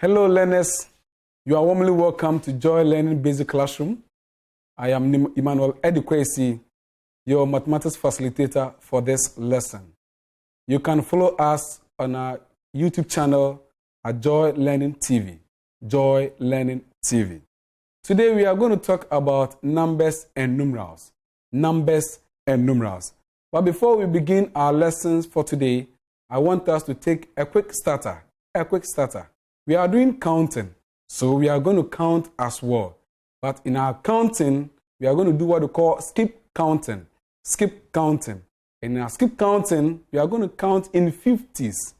Hello learners, you are warmly welcome to Joy Learning Basic Classroom. I am Emmanuel, your mathematics facilitator for this lesson. You can follow us on our YouTube channel at Joy Learning TV. Joy Learning TV. Today we are going to talk about numbers and numerals. Numbers and numerals. But before we begin our lessons for today, I want us to take a quick starter. We are doing counting, so we are going to count as well. But in our counting, we are going to do what we call skip counting. Skip counting. In our skip counting, we are going to count in 50s.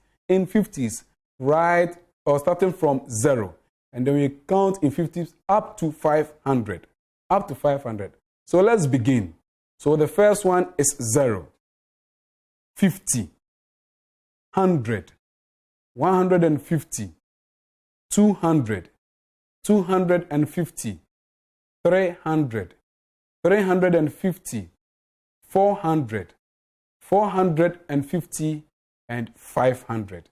Right, or starting from 0. And then we count in 50s up to 500. So let's begin. So the first one is 0, 50, 100, 150, 200, 250, 300, 350, 400, 450, and 500.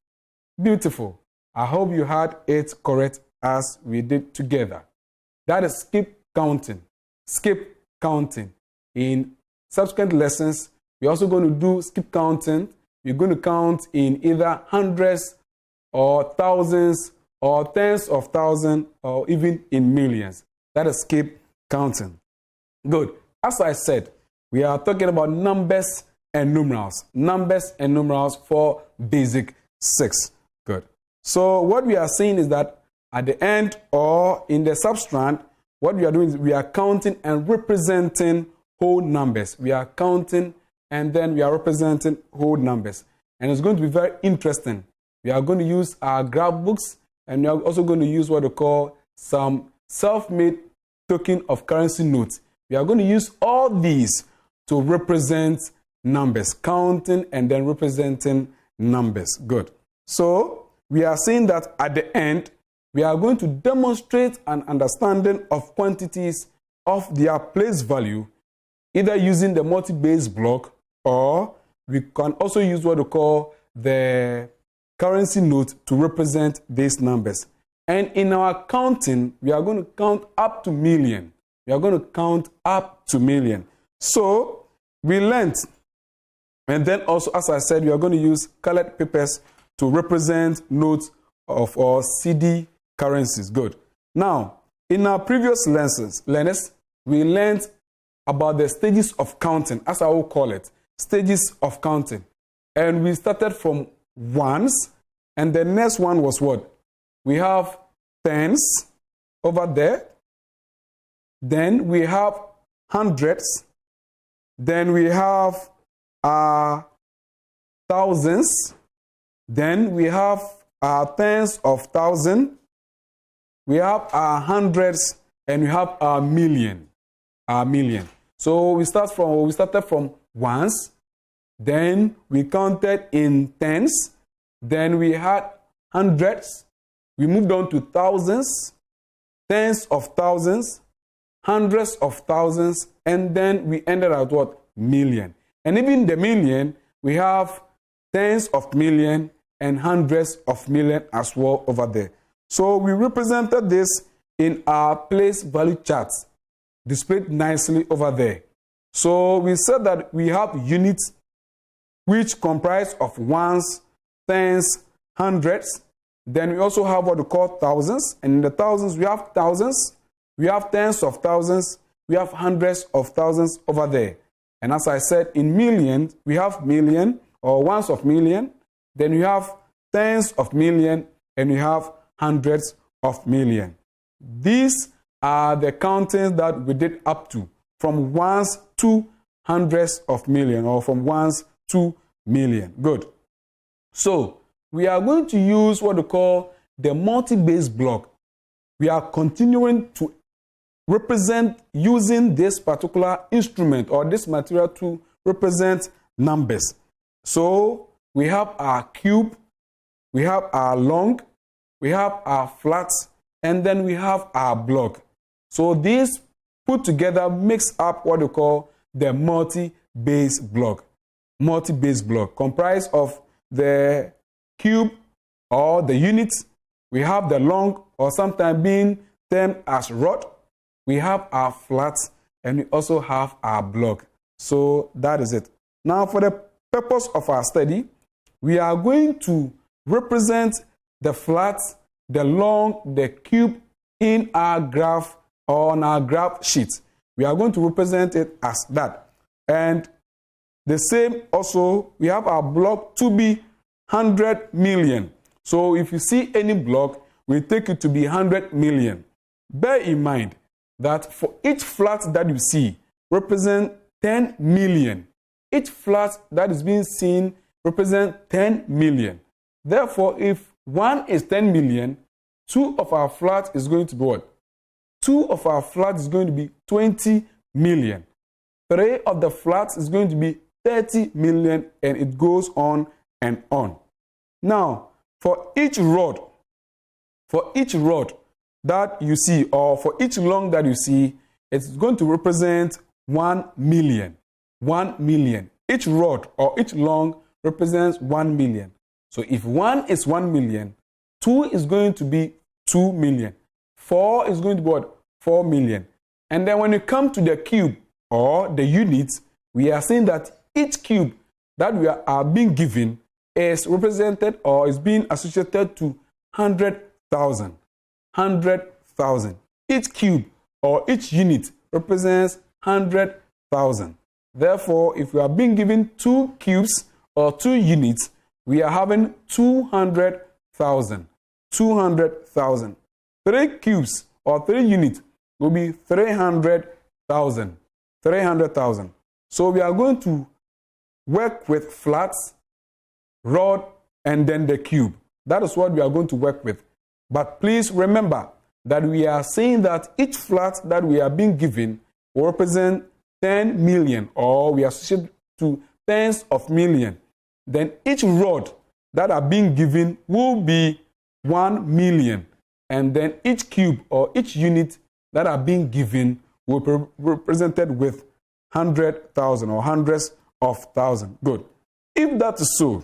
Beautiful. I hope you had it correct as we did together. That is skip counting. Skip counting. In subsequent lessons, we're also going to do skip counting. We're going to count in either hundreds or thousands or tens of thousands or even in millions. That is skip counting. Good. As I said, we are talking about numbers and numerals. Numbers and numerals for Basic 6. Good. So what we are saying is that at the end or in the substrand, what we are doing is we are counting and representing whole numbers. We are counting and then we are representing whole numbers. And it's going to be very interesting. We are going to use our graph books and we are also going to use what we call some self-made token of currency notes. We are going to use all these to represent numbers, counting and then representing numbers. Good. So we are saying that at the end, we are going to demonstrate an understanding of quantities of their place value, either using the multi-base block or we can also use what we call the currency note to represent these numbers. And in our counting, we are going to count up to million. We are going to count up to million. So we learned, and then also, as I said, we are going to use colored papers to represent notes of our CD currencies. Good. Now, in our previous lessons, we learned about the stages of counting, as I will call it, stages of counting. And we started from ones, and the next one was what? We have tens over there. Then we have hundreds. Then we have thousands. Then we have tens of thousands. We have hundreds, and we have million. So we started from ones. Then we counted in tens. Then we had hundreds. We moved on to thousands, tens of thousands, hundreds of thousands, and then we ended at what? Million. And even the million, we have tens of million and hundreds of million as well over there. So we represented this in our place value charts, displayed nicely over there. So we said that we have units which comprise of ones, tens, hundreds. Then we also have what we call thousands. And in the thousands, we have thousands, we have tens of thousands, we have hundreds of thousands over there. And as I said, in millions, we have million or ones of million. Then we have tens of million and we have hundreds of million. These are the countings that we did up to, from ones to hundreds of million or from ones to million. Good. So we are going to use what we call the multi-base block. We are continuing to represent using this particular instrument or this material to represent numbers. So we have our cube, we have our long, we have our flat, and then we have our block. So these put together makes up what we call the multi-base block. Multi-base block comprised of the cube or the unit, we have the long, or sometimes being termed as rod. We have our flat, and we also have our block. So that is it. Now, for the purpose of our study, we are going to represent the flat, the long, the cube in our graph or on our graph sheet. We are going to represent it as that. And the same also, we have our block to be 100 million. So if you see any block, we take it to be 100 million. Bear in mind that for each flat that you see represent 10 million. Each flat that is being seen represents 10 million. Therefore, if one is 10 million, two of our flats is going to be what? Two of our flats is going to be 20 million. Three of the flats is going to be 30 million, and it goes on and on. Now, for each rod that you see, or for each long that you see, it's going to represent 1 million. 1 million. Each rod or each long represents 1 million. So if 1 is 1 million, 2 is going to be 2 million. 4 is going to be what? 4 million. And then when you come to the cube or the units, we are saying that each cube that we are being given is represented or is being associated to 100,000. 100,000. Each cube or each unit represents 100,000. Therefore, if we are being given 2 cubes or 2 units, we are having 200,000. 200,000. 3 cubes or 3 units will be 300,000. 300,000. So we are going to work with flats, rod, and then the cube. That is what we are going to work with. But please remember that we are saying that each flat that we are being given will represent 10 million, or we are associated to tens of million. Then each rod that are being given will be 1 million. And then each cube or each unit that are being given will be represented with 100,000 or hundreds of thousands. Good. If that is so,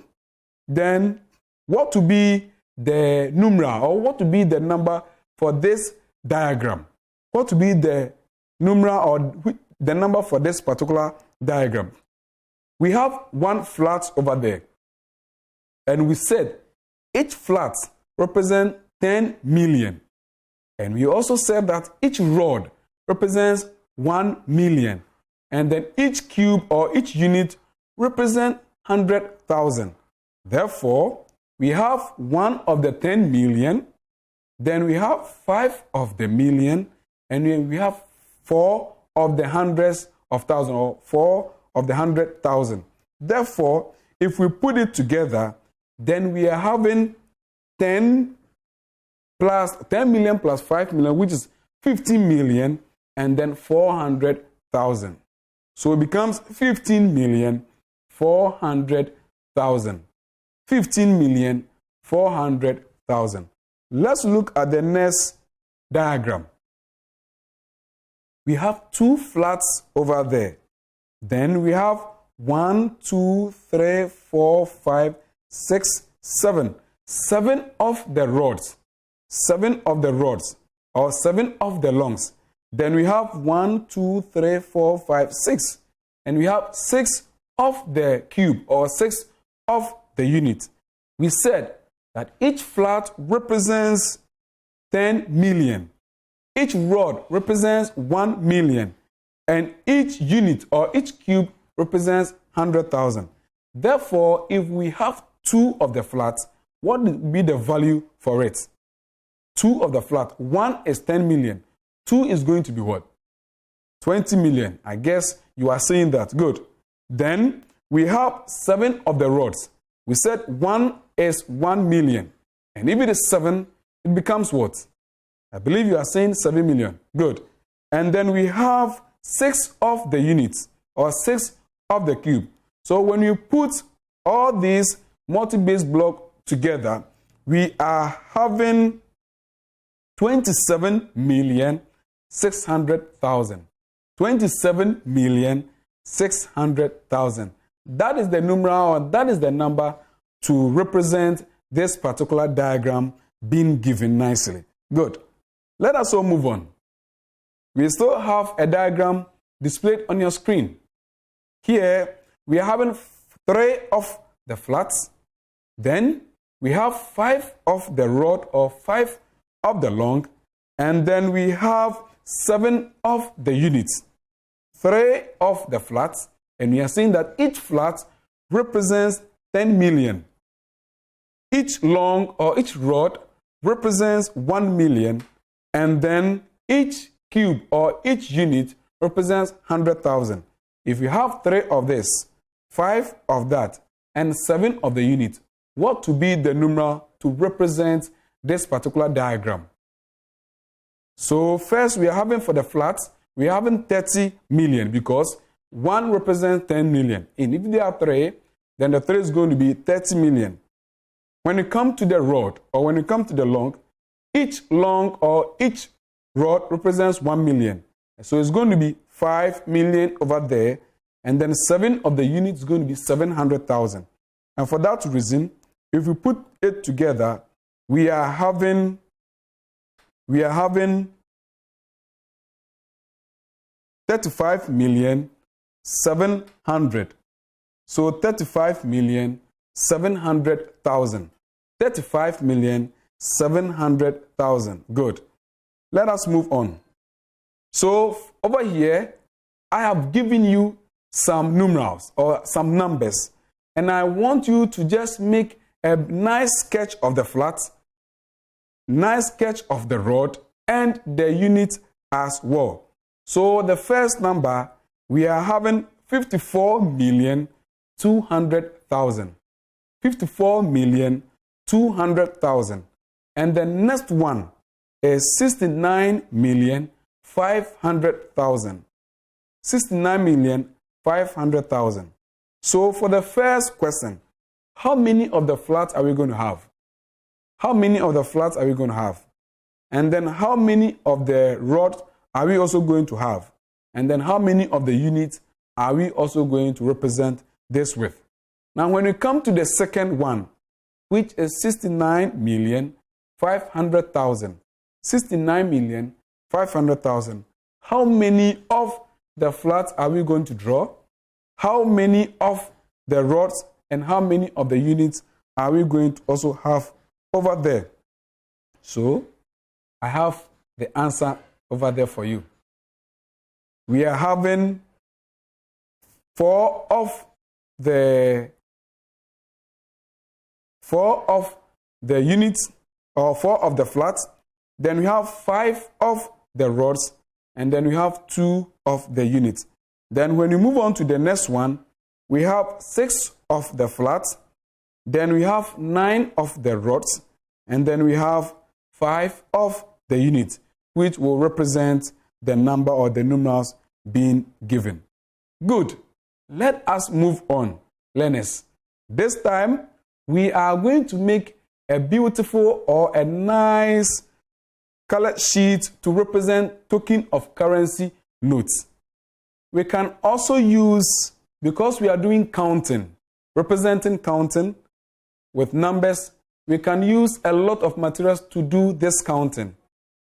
then what will be the numeral, or what will be the number for this diagram? What will be the numeral or the number for this particular diagram? We have one flat over there, and we said each flat represents 10 million. And we also said that each rod represents 1 million. And then each cube or each unit represents 100,000. Therefore, we have 1 of the 10 million, then we have 5 of the million, and then we have 4 of the hundreds of thousand, or 4 of the 100,000. Therefore, if we put it together, then we are having 10 million plus 5 million, which is 50 million, and then 400,000. So it becomes 15,400,000. 15,400,000. Let's look at the next diagram. We have 2 flats over there. Then we have 1, 2, 3, 4, 5, 6, 7. 7 of the rods. 7 of the rods, or 7 of the longs. Then we have 1, 2, 3, 4, 5, 6. And we have 6 of the cube, or 6 of the unit. We said that each flat represents 10 million. Each rod represents 1 million. And each unit or each cube represents 100,000. Therefore, if we have 2 of the flats, what would be the value for it? 2 of the flat. 1 is 10 million. 2 is going to be what? 20 million. I guess you are saying that. Good. Then we have 7 of the rods. We said 1 is 1 million. And if it is 7, it becomes what? I believe you are saying 7 million. Good. And then we have 6 of the units, or 6 of the cube. So when you put all these multi-base blocks together, we are having 27,600,000. 27,600,000. That is the numeral, or that is the number to represent this particular diagram been given nicely. Good. Let us all move on. We still have a diagram displayed on your screen. Here, we are having 3 of the flats. Then, we have 5 of the rod or 5 of the long. And then we have 7 of the units. 3 of the flats. And we are saying that each flat represents 10 million. Each long or each rod represents 1 million. And then each cube or each unit represents 100,000. If you have 3 of this, 5 of that, and 7 of the unit, what will be the numeral to represent this particular diagram? So first we are having for the flats, we are having 30 million because 1 represents 10 million. And if there are 3, then the 3 is going to be 30 million. When you come to the rod or when you come to the long, each long or each rod represents 1 million. So it's going to be 5 million over there, and then 7 of the units is going to be 700,000. And for that reason, if we put it together, we are having 35 million 700. So 35 million 700,000. 35 million 700,000. Good. Let us move on. So over here, I have given you some numerals or some numbers, and I want you to just make a nice sketch of the flat, nice sketch of the rod, and the unit as well. So the first number, we are having 54,200,000. 54,200,000. And the next one is 69,500,000. 69,500,000. So for the first question, how many of the flats are we going to have? How many of the flats are we going to have? And then how many of the rods are we also going to have? And then how many of the units are we also going to represent this with? Now when we come to the second one, which is 69,500,000. 69,500,000. How many of the flats are we going to draw? How many of the rods and how many of the units are we going to also have over there? So, I have the answer over there for you. We are having 4 of the units or 4 of the flats. Then we have 5 of the rods, and then we have 2 of the units. Then when we move on to the next one, we have 6 of the flats, then we have 9 of the rods, and then we have 5 of the units, which will represent the number or the numerals being given. Good. Let us move on, learners. This time, we are going to make a beautiful or a nice colored sheet to represent token of currency notes. We can also use, because we are doing counting, representing counting with numbers, we can use a lot of materials to do this counting.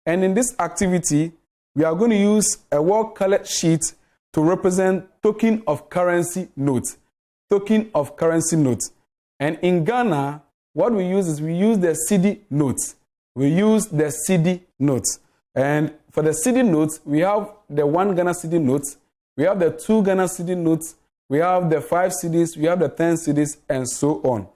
And in this activity, we are going to use a well-colored sheet to represent token of currency notes. Token of currency notes. And in Ghana, what we use is we use the CD notes. We use the CD notes. And for the CD notes, we have the 1 Ghana CD notes, we have the 2 Ghana CD notes, we have the 5 CDs, we have the 10 CDs, and so on.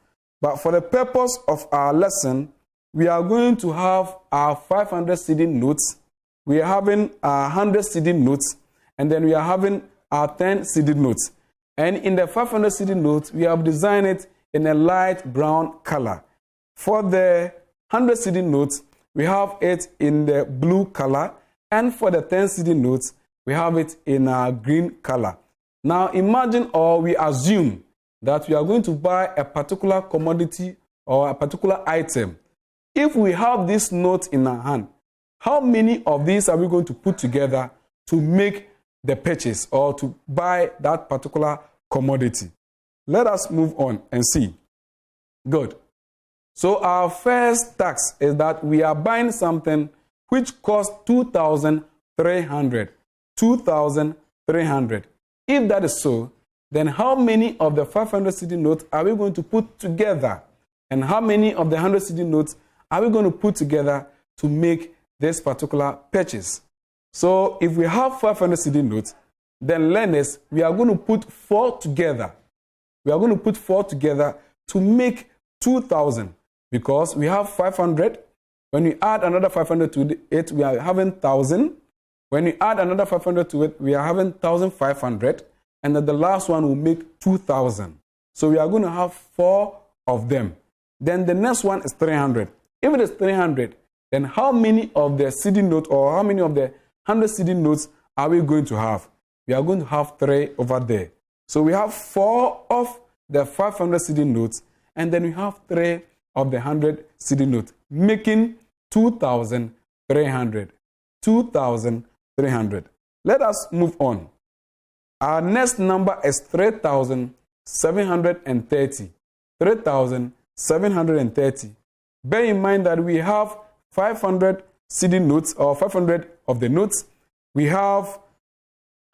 But for the purpose of our lesson, we are going to have our 500 CD notes, we are having our 100 CD notes, and then we are having our 10 CD notes. And in the 500 CD notes, we have designed it in a light brown color. For the 100 CD notes, we have it in the blue color, and for the 10 CD notes, we have it in a green color. Now imagine, or we assume, that we are going to buy a particular commodity or a particular item. If we have this note in our hand, how many of these are we going to put together to make the purchase or to buy that particular commodity? Let us move on and see. Good. So our first tax is that we are buying something which costs 2,300. 2,300. If that is so, then how many of the 500 cedi notes are we going to put together? And how many of the 100 cedi notes are we going to put together to make this particular purchase? So if we have 500 cedi notes, then learners, we are going to put 4 together. We are going to put 4 together to make 2,000 because we have 500. When we add another 500 to it, we are having 1,000. When we add another 500 to it, we are having 1,500. And then the last one will make 2,000. So we are going to have 4 of them. Then the next one is 300. If it is 300, then how many of the cedi notes or how many of the 100 cedi notes are we going to have? We are going to have 3 over there. So we have 4 of the 500 cedi notes, and then we have 3 of the 100 cedi notes, making 2,300. 2,300. Let us move on. Our next number is 3,730. 3,730. Bear in mind that we have 500 cedi notes or 500 of the notes. We have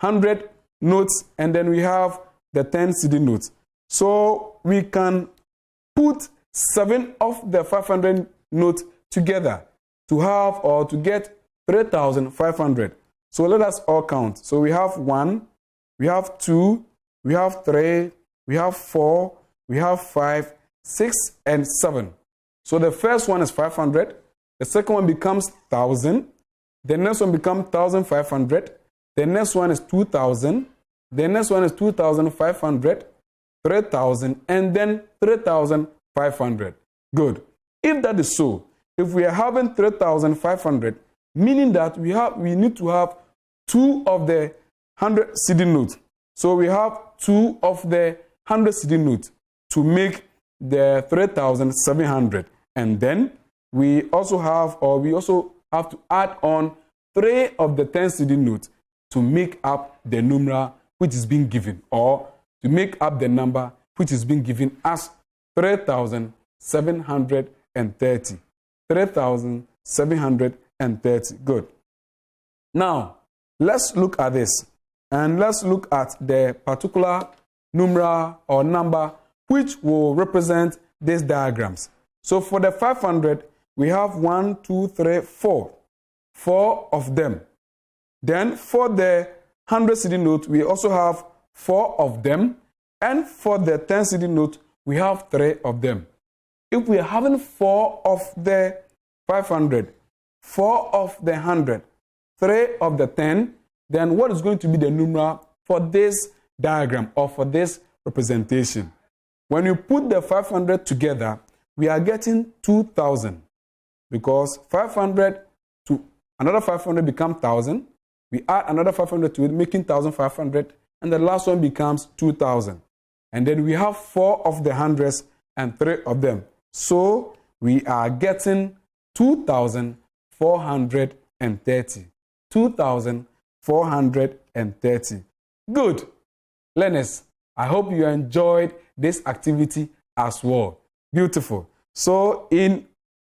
100 notes, and then we have the 10 cedi notes. So we can put 7 of the 500 notes together to have or to get 3,500. So let us all count. So we have 1, we have 2, we have 3, we have 4, we have 5, 6, and 7. So the first one is 500. The second one becomes 1,000. The next one becomes 1,500. The next one is 2,000. The next one is 2,500, 3,000, and then 3,500. Good. If that is so, if we are having 3,500, meaning that we need to have 2 of the 100 cedi notes. So we have 2 of the 100 cedi notes to make the 3,700. And then we also have to add on 3 of the 10 cedi notes to make up the numeral which is being given, or to make up the number which is being given as 3,730. 3,730. Good. Now, let's look at this. And let's look at the particular numeral or number which will represent these diagrams. So for the 500, we have 1, 2, 3, 4. 4 of them. Then for the 100 cedi note, we also have 4 of them. And for the 10 cedi note, we have 3 of them. If we are having 4 of the 500, 4 of the 100, 3 of the 10, then what is going to be the numeral for this diagram or for this representation? When you put the 500 together, we are getting 2,000 because 500 to another 500 becomes 1,000. We add another 500 to it, making 1,500, and the last one becomes 2,000. And then we have 4 of the hundreds and 3 of them. So we are getting 2,430. 2,430. Good. Learners, I hope you enjoyed this activity as well. Beautiful. So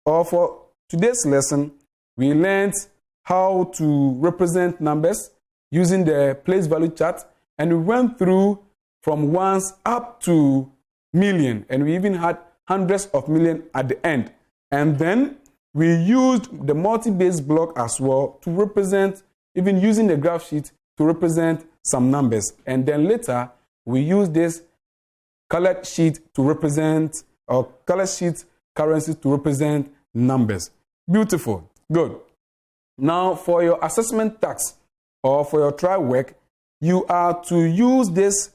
for today's lesson, we learned how to represent numbers using the place value chart, and we went through from ones up to million, and we even had hundreds of million at the end. And then we used the multi-base block as well to represent, even using the graph sheet to represent some numbers. And then later, we used this colored sheet to represent, or color sheet currency to represent numbers. Beautiful. Good. Now, for your assessment task or for your trial work, you are to use this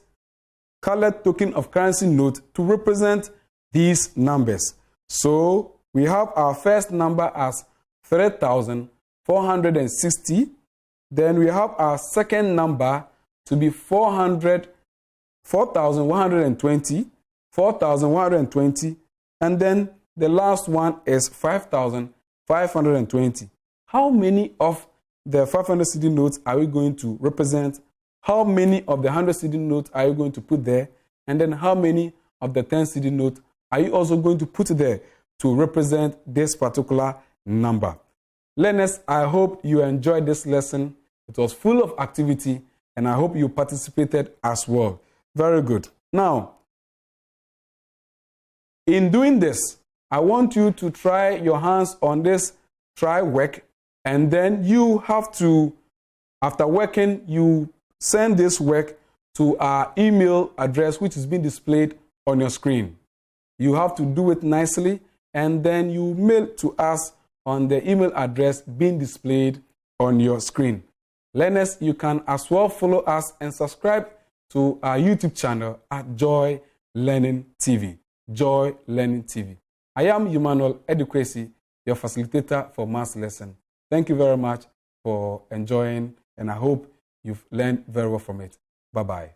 colored token of currency note to represent these numbers. So we have our first number as 3,460. Then we have our second number to be 4,120. 4,120. And then the last one is 5,520. How many of the 500 cedi notes are we going to represent? How many of the 100 cedi notes are you going to put there? And then how many of the 10 cedi notes are you also going to put there? to represent this particular number. Learners, I hope you enjoyed this lesson. It was full of activity, and I hope you participated as well. Very good. Now, in doing this, I want you to try your hands on this try work, and then you have to, after working, you send this work to our email address, which is being displayed on your screen. You have to do it nicely, and then you mail to us on the email address being displayed on your screen. Learners, you can as well follow us and subscribe to our YouTube channel at Joy Learning TV. Joy Learning TV. I am Emmanuel Eduquesi, your facilitator for maths lesson. Thank you very much for enjoying, and I hope you've learned very well from it. Bye-bye.